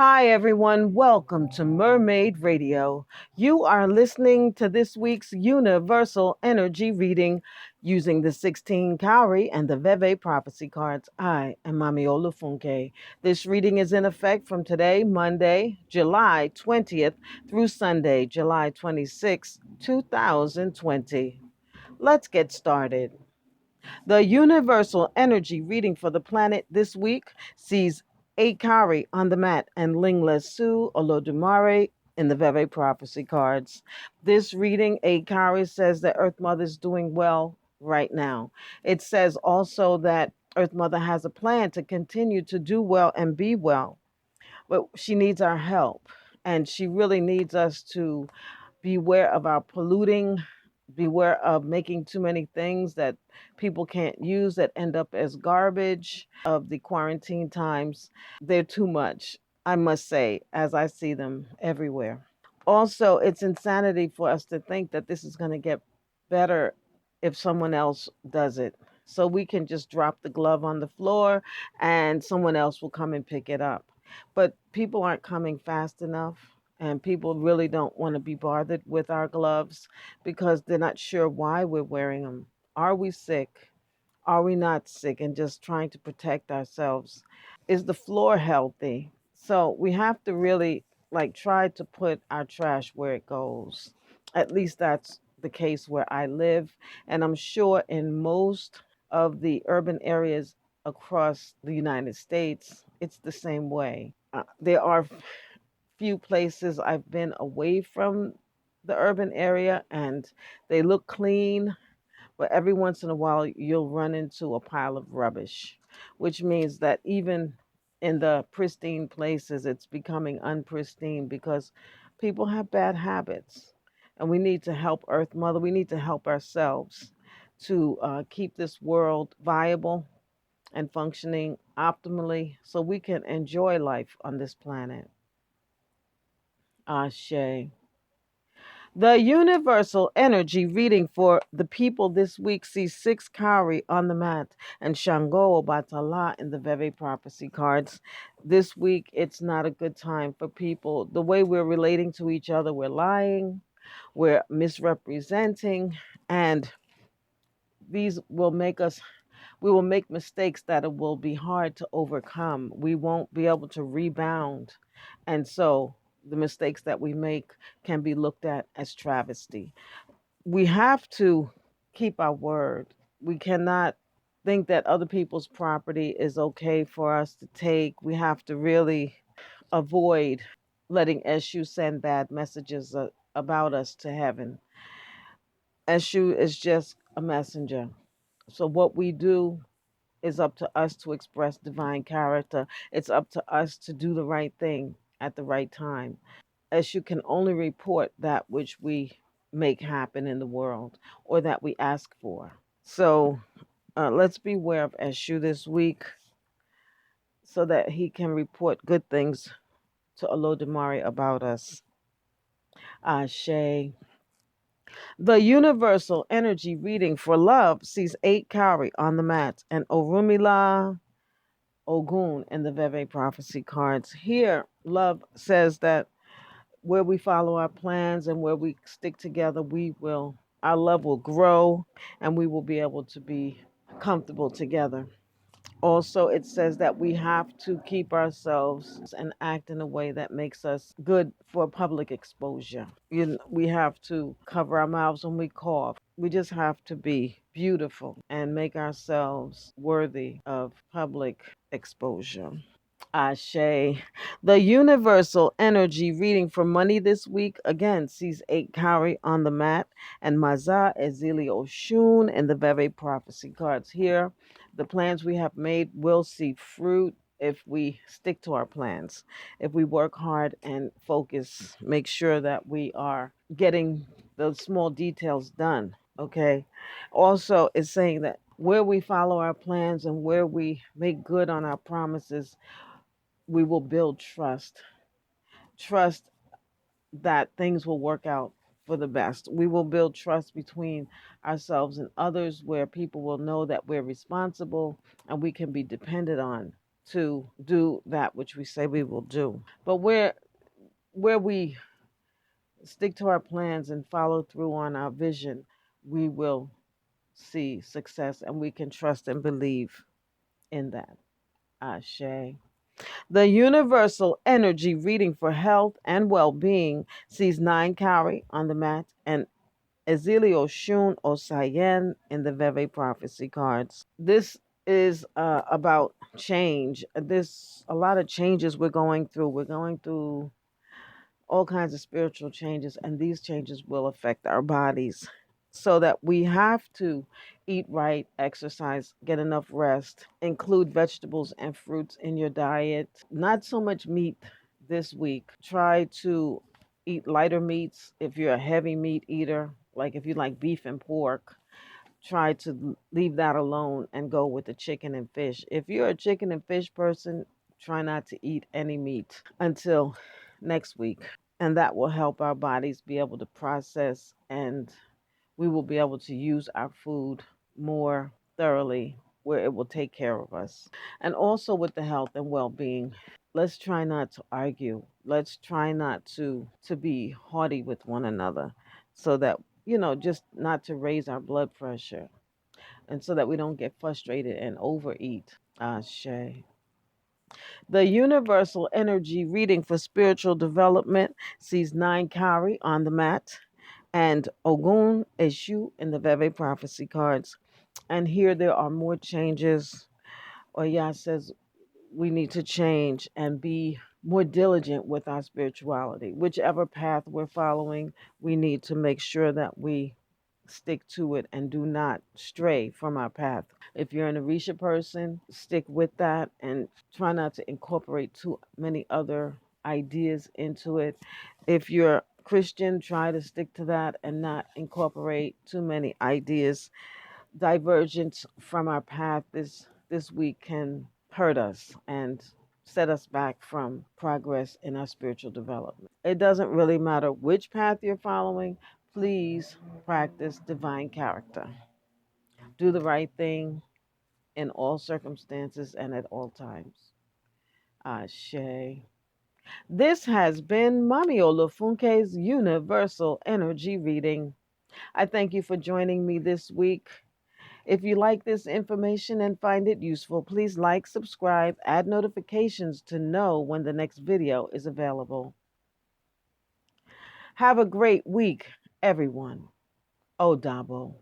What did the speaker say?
Hi, everyone. Welcome to Mermaid Radio. You are listening to this week's Universal Energy reading using the 16 Cowrie and the Veve prophecy cards. I am Mami Olufunke. This reading is in effect from today, Monday, July 20th, through Sunday, July 26th, 2020. Let's get started. The universal energy reading for the planet this week sees Akari on the mat and Linglesu Olodumare in the Veve prophecy cards. This reading, Akari says that Earth Mother is doing well right now. It says also that Earth Mother has a plan to continue to do well and be well, but she needs our help. And she really needs us to beware of our polluting, beware of making too many things that people can't use that end up as garbage of the quarantine times. They're too much, I must say, as I see them everywhere. Also, it's insanity for us to think that this is going to get better if someone else does it. So we can just drop the glove on the floor and someone else will come and pick it up. But people aren't coming fast enough, and people really don't want to be bothered with our gloves because they're not sure why we're wearing them. Are we sick? Are we not sick? And just trying to protect ourselves. Is the floor healthy? So we have to really try to put our trash where it goes. At least that's the case where I live. And I'm sure in most of the urban areas across the United States, it's the same way. There are few places I've been away from the urban area and they look clean, but every once in a while you'll run into a pile of rubbish, which means that even in the pristine places, it's becoming unpristine because people have bad habits. And we need to help Earth Mother. We need to help ourselves to keep this world viable and functioning optimally so we can enjoy life on this planet. Ashe. The universal energy reading for the people this week sees 6 Cowrie on the mat and Shango Obatala in the Veve prophecy cards. This week, it's not a good time for people. The way we're relating to each other, we're lying, we're misrepresenting, and these will make us, we will make mistakes that it will be hard to overcome. We won't be able to rebound. And so, the mistakes that we make can be looked at as travesty. We have to keep our word. We cannot think that other people's property is okay for us to take. We have to really avoid letting Eshu send bad messages about us to heaven. Eshu is just a messenger. So what we do is up to us to express divine character. It's up to us to do the right thing at the right time. As you can only report that which we make happen in the world or that we ask for. So let's beware of Eshu this week so that he can report good things to Olodumare about us. Ashe. The universal energy reading for love sees 8 Cowrie on the mat and Orumila Ogun in the Veve prophecy cards. Here, love says that where we follow our plans and where we stick together, our love will grow and we will be able to be comfortable together. Also, it says that we have to keep ourselves and act in a way that makes us good for public exposure. We have to cover our mouths when we cough. We just have to be beautiful and make ourselves worthy of public exposure. Ashe. The universal energy reading for money this week again sees 8 Cowrie on the mat and Maza Ezili Oshun in the Veve prophecy cards. Here, the plans we have made will see fruit if we stick to our plans. If we work hard and focus, make sure that we are getting the small details done. Okay. Also, it's saying that where we follow our plans and where we make good on our promises, we will build trust. Trust that things will work out for the best. We will build trust between ourselves and others where people will know that we're responsible and we can be depended on to do that which we say we will do. But where we stick to our plans and follow through on our vision, we will see success, and we can trust and believe in that. Ashe. The universal energy reading for health and well-being sees 9 Cowrie on the mat and Ezilio Shun Osayen in the Veve prophecy cards. This is about change. There's a lot of changes we're going through. We're going through all kinds of spiritual changes, and these changes will affect our bodies. So that we have to eat right, exercise, get enough rest, include vegetables and fruits in your diet. Not so much meat this week. Try to eat lighter meats if you're a heavy meat eater, like if you like beef and pork. Try to leave that alone and go with the chicken and fish. If you're a chicken and fish person, try not to eat any meat until next week. And that will help our bodies be able to process, and we will be able to use our food more thoroughly where it will take care of us. And also with the health and well-being, let's try not to argue. Let's try not to be haughty with one another, so that just not to raise our blood pressure, and so that we don't get frustrated and overeat. Ashe. The universal energy reading for spiritual development sees 9 Cowrie on the mat and Ogun Eshu in the Veve prophecy cards. And here there are more changes. Oya says we need to change and be more diligent with our spirituality. Whichever path we're following, we need to make sure that we stick to it and do not stray from our path. If you're an Orisha person, stick with that and try not to incorporate too many other ideas into it. If you're Christian, try to stick to that and not incorporate too many ideas. Divergence from our path this week can hurt us and set us back from progress in our spiritual development. It doesn't really matter which path you're following. Please practice divine character. Do the right thing in all circumstances and at all times. Ashe. This has been Mami Olufunke's Universal Energy Reading. I thank you for joining me this week. If you like this information and find it useful, please like, subscribe, add notifications to know when the next video is available. Have a great week, everyone. Odabo.